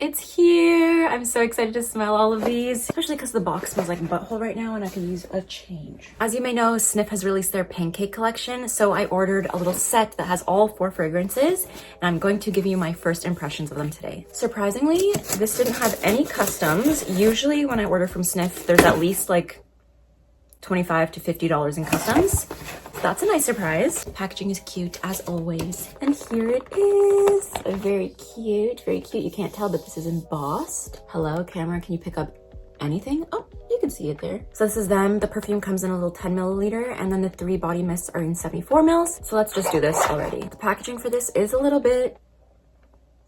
It's here. I'm so excited to smell all of these, especially because the box smells like butthole right now and I can use a change. As you may know, Snif has released their pancake collection, so I ordered a little set that has all 4 fragrances, and I'm going to give you my first impressions of them today. Surprisingly, this didn't have any customs. Usually when I order from Snif, there's at least like $25 to $50 in customs. So that's a nice surprise. Packaging is cute as always. And here it is. Very cute, very cute. You can't tell, but this is embossed. Hello, camera, can you pick up anything? Oh, you can see it there. So this is them. The perfume comes in a little 10 milliliter, and then the 3 body mists are in 74 mils. So let's just do this already. The packaging for this is a little bit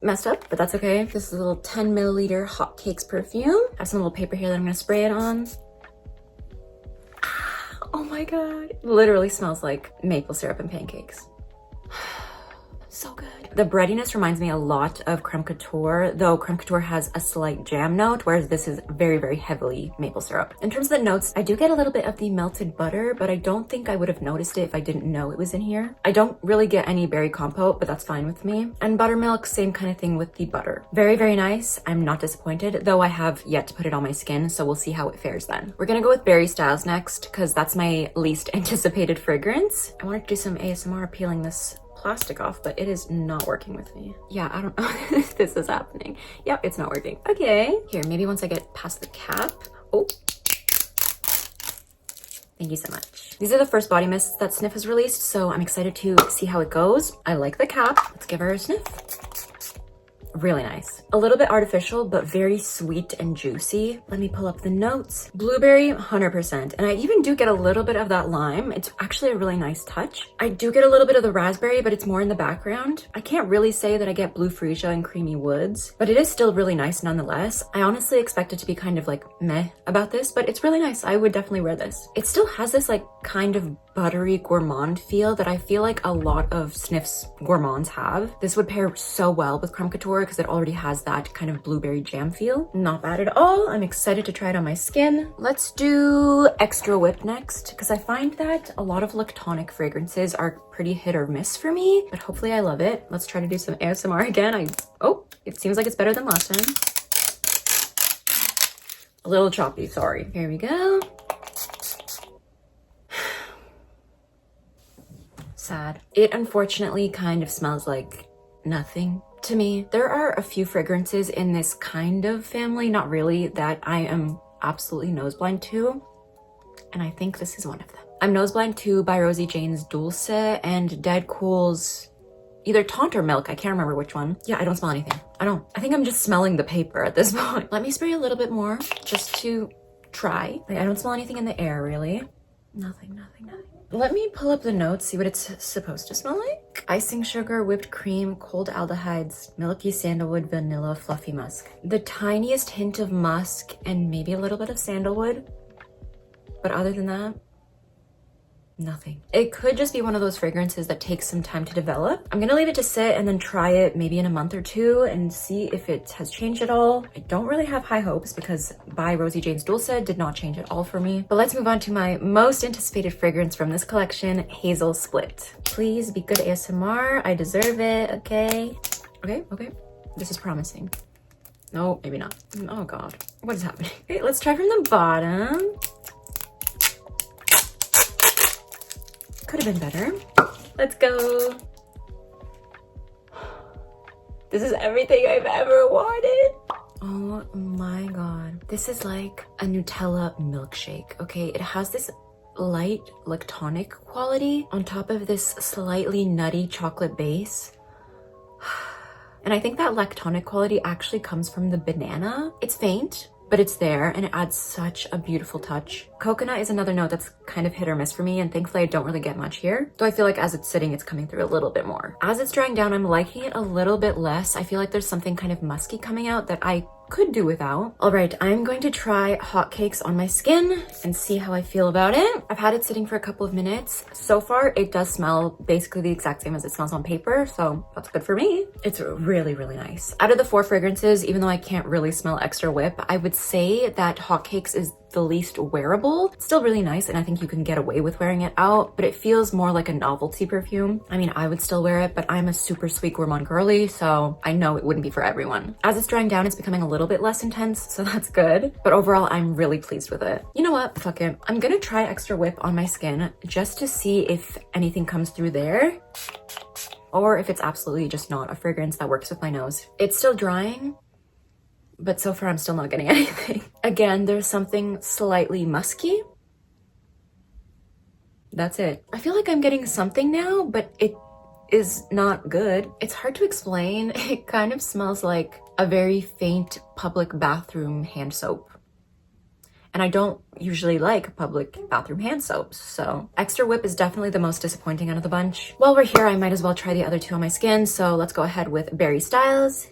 messed up, but that's okay. This is a little 10 milliliter hot cakes perfume. I have some little paper here that I'm gonna spray it on. Oh my god. Literally smells like maple syrup and pancakes. So good. The breadiness reminds me a lot of creme couture, though creme couture has a slight jam note, whereas this is very, very heavily maple syrup. In terms of the notes, I do get a little bit of the melted butter, but I don't think I would have noticed it if I didn't know it was in here. I don't really get any berry compote, but that's fine with me. And buttermilk, same kind of thing with the butter. Very, very nice. I'm not disappointed, though I have yet to put it on my skin, so we'll see how it fares then. We're gonna go with Berry Styles next, because that's my least anticipated fragrance. I wanted to do some ASMR peeling this plastic off, but it is not working with me. Yeah, I don't know if this is happening. Yep, it's not working. Okay, here, maybe once I get past the cap. Oh, thank you so much. These are the first body mists that Snif has released, so I'm excited to see how it goes. I like the cap. Let's give her a sniff. Really nice. A little bit artificial, but very sweet and juicy. Let me pull up the notes. Blueberry, 100%. And I even do get a little bit of that lime. It's actually a really nice touch. I do get a little bit of the raspberry, but it's more in the background. I can't really say that I get blue freesia and creamy woods, but it is still really nice nonetheless. I honestly expect it to be kind of like meh about this, but it's really nice. I would definitely wear this. It still has this like kind of buttery gourmand feel that I feel like a lot of Snif's gourmands have. This would pair so well with creme couture because it already has that kind of blueberry jam feel. Not bad at all. I'm excited to try it on my skin. Let's do Extra Whip next, because I find that a lot of lactonic fragrances are pretty hit or miss for me, but hopefully I love it. Let's try to do some ASMR again. Oh, it seems like it's better than last time. A little choppy, sorry. Here we go. Sad. It unfortunately kind of smells like nothing to me. There are a few fragrances in this kind of family, not really, that I am absolutely nose blind to, and I think this is one of them. I'm nose blind to by Rosie Jane's Dulce and Dead Cool's either Taunt or Milk. I can't remember which one. Yeah, I don't smell anything. I think I'm just smelling the paper at this point. Let me spray a little bit more just to try. Like, I don't smell anything in the air really. Nothing. Let me pull up the notes, see what it's supposed to smell like. Icing sugar, whipped cream, cold aldehydes, milky sandalwood, vanilla, fluffy musk. The tiniest hint of musk and maybe a little bit of sandalwood. But other than that, nothing. It could just be one of those fragrances that takes some time to develop. I'm gonna leave it to sit and then try it maybe in a month or two and see if it has changed at all. I don't really have high hopes because by Rosie Jane's Dulce did not change at all for me. But let's move on to my most anticipated fragrance from this collection, Hazel Split. Please be good ASMR. I deserve it, okay? Okay. This is promising. No, maybe not. Oh God, what is happening? Okay, let's try from the bottom. Could have been better. Let's go. This is everything I've ever wanted. Oh my God. This is like a Nutella milkshake, okay? It has this light lactonic quality on top of this slightly nutty chocolate base. And I think that lactonic quality actually comes from the banana. It's faint, but it's there and it adds such a beautiful touch. Coconut is another note that's kind of hit or miss for me, and thankfully I don't really get much here. Though I feel like as it's sitting, it's coming through a little bit more. As it's drying down, I'm liking it a little bit less. I feel like there's something kind of musky coming out that I could do without. All right, I'm going to try hotcakes on my skin and see how I feel about it. I've had it sitting for a couple of minutes. So far, it does smell basically the exact same as it smells on paper, so that's good for me. It's really, really nice. Out of the 4 fragrances, even though I can't really smell Extra Whip, I would say that hotcakes is the least wearable. It's still really nice and I think you can get away with wearing it out, but it feels more like a novelty perfume. I mean, I would still wear it, but I'm a super sweet gourmand girly, so I know it wouldn't be for everyone. As it's drying down, it's becoming a little bit less intense, so that's good. But overall, I'm really pleased with it. You know what? Fuck it. I'm gonna try Extra Whip on my skin just to see if anything comes through there, or if it's absolutely just not a fragrance that works with my nose. It's still drying, but so far I'm still not getting anything. Again, there's something slightly musky. That's it. I feel like I'm getting something now, but it is not good. It's hard to explain. It kind of smells like a very faint public bathroom hand soap. And I don't usually like public bathroom hand soaps, so Extra Whip is definitely the most disappointing out of the bunch. While we're here, I might as well try the other two on my skin, so let's go ahead with Berry Styles.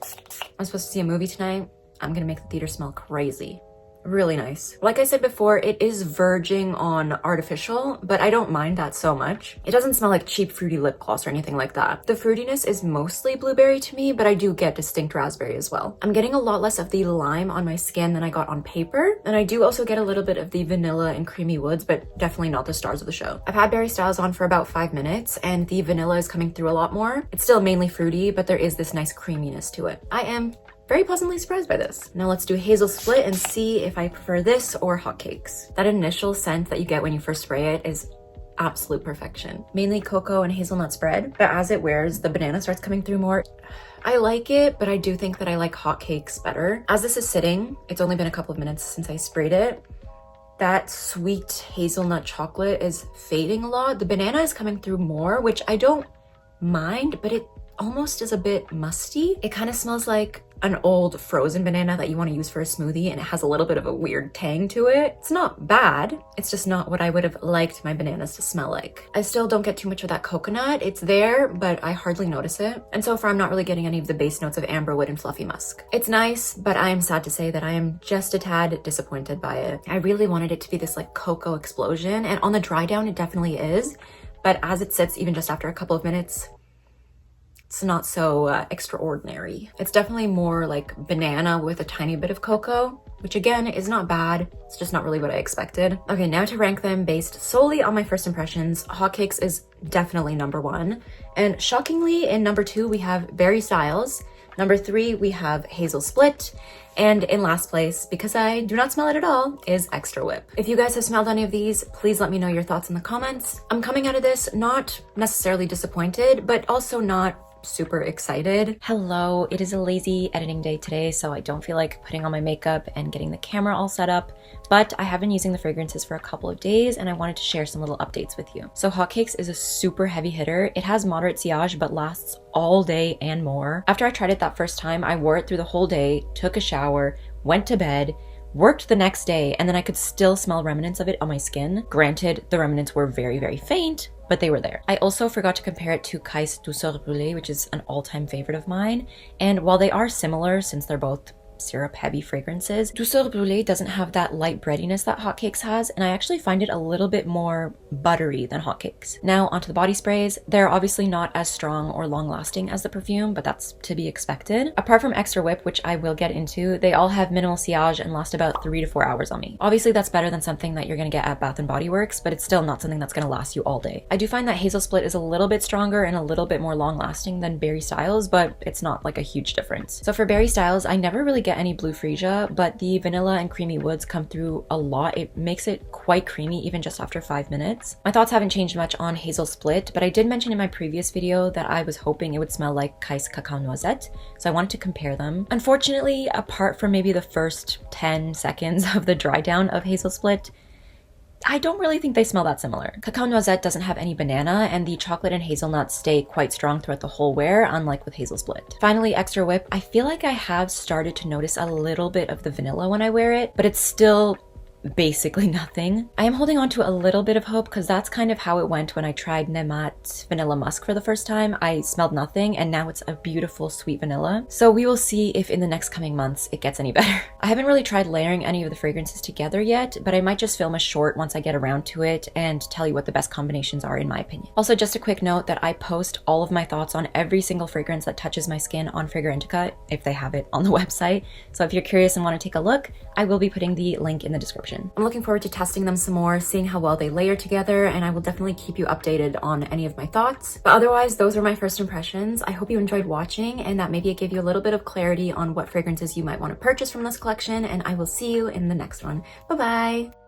I'm supposed to see a movie tonight. I'm gonna make the theater smell crazy. Really nice. Like I said before, it is verging on artificial, but I don't mind that so much. It doesn't smell like cheap fruity lip gloss or anything like that. The fruitiness is mostly blueberry to me, but I do get distinct raspberry as well. I'm getting a lot less of the lime on my skin than I got on paper, and I do also get a little bit of the vanilla and creamy woods, but definitely not the stars of the show. I've had Berry Styles on for about 5 minutes, and the vanilla is coming through a lot more. It's still mainly fruity, but there is this nice creaminess to it. I am very pleasantly surprised by this. Now let's do Hazel Split and see if I prefer this or hotcakes. That initial scent that you get when you first spray it is absolute perfection. Mainly cocoa and hazelnut spread, but as it wears, the banana starts coming through more. I like it, but I do think that I like hotcakes better. As this is sitting, it's only been a couple of minutes since I sprayed it. That sweet hazelnut chocolate is fading a lot. The banana is coming through more, which I don't mind, but it almost is a bit musty. It kind of smells like an old frozen banana that you want to use for a smoothie, and it has a little bit of a weird tang to it. It's not bad, it's just not what I would have liked my bananas to smell like. I still don't get too much of that coconut. It's there, but I hardly notice it. And so far I'm not really getting any of the base notes of amberwood and fluffy musk. It's nice, but I am sad to say that I am just a tad disappointed by it. I really wanted it to be this like cocoa explosion, and on the dry down it definitely is, but as it sits even just after a couple of minutes, it's not so extraordinary. It's definitely more like banana with a tiny bit of cocoa, which again is not bad. It's just not really what I expected. Okay, now to rank them based solely on my first impressions, hotcakes is definitely number 1. And shockingly, in number 2, we have Berry Styles. Number 3, we have Hazel Split. And in last place, because I do not smell it at all, is Extra Whip. If you guys have smelled any of these, please let me know your thoughts in the comments. I'm coming out of this not necessarily disappointed, but also not super excited. Hello, it is a lazy editing day today, so I don't feel like putting on my makeup and getting the camera all set up, but I have been using the fragrances for a couple of days and I wanted to share some little updates with you. So hotcakes is a super heavy hitter. It has moderate sillage but lasts all day and more. After I tried it that first time, I wore it through the whole day, took a shower, went to bed, worked the next day, and then I could still smell remnants of it on my skin. Granted, the remnants were very, very faint, but they were there. I also forgot to compare it to Kais Douceur Brûlée, which is an all-time favorite of mine. And while they are similar, since they're both syrup heavy fragrances, Douceur Brûlée doesn't have that light breadiness that hotcakes has, and I actually find it a little bit more buttery than hotcakes. Now onto the body sprays. They're obviously not as strong or long lasting as the perfume, but that's to be expected. Apart from Extra Whip, which I will get into, they all have minimal sillage and last about 3 to 4 hours on me. Obviously that's better than something that you're gonna get at Bath & Body Works, but it's still not something that's gonna last you all day. I do find that Hazel Split is a little bit stronger and a little bit more long lasting than Berry Styles, but it's not like a huge difference. So for Berry Styles, I never really get any blue freesia, but the vanilla and creamy woods come through a lot. It makes it quite creamy even just after 5 minutes. My thoughts haven't changed much on Hazel Split, but I did mention in my previous video that I was hoping it would smell like Kais Cacao Noisette, so I wanted to compare them. Unfortunately, apart from maybe the first 10 seconds of the dry down of Hazel Split, I don't really think they smell that similar. Cacao Noisette doesn't have any banana, and the chocolate and hazelnuts stay quite strong throughout the whole wear, unlike with Hazel Split. Finally, Extra Whip. I feel like I have started to notice a little bit of the vanilla when I wear it, but it's still basically nothing. I am holding on to a little bit of hope because that's kind of how it went when I tried Nemat Vanilla Musk for the first time. I smelled nothing and now it's a beautiful sweet vanilla. So we will see if in the next coming months it gets any better. I haven't really tried layering any of the fragrances together yet, but I might just film a short once I get around to it and tell you what the best combinations are in my opinion. Also, just a quick note that I post all of my thoughts on every single fragrance that touches my skin on Fragrantica if they have it on the website. So if you're curious and want to take a look, I will be putting the link in the description. description. I'm looking forward to testing them some more, seeing how well they layer together, and I will definitely keep you updated on any of my thoughts. But otherwise, those were my first impressions. I hope you enjoyed watching and that maybe it gave you a little bit of clarity on what fragrances you might want to purchase from this collection, and I will see you in the next one. Bye bye!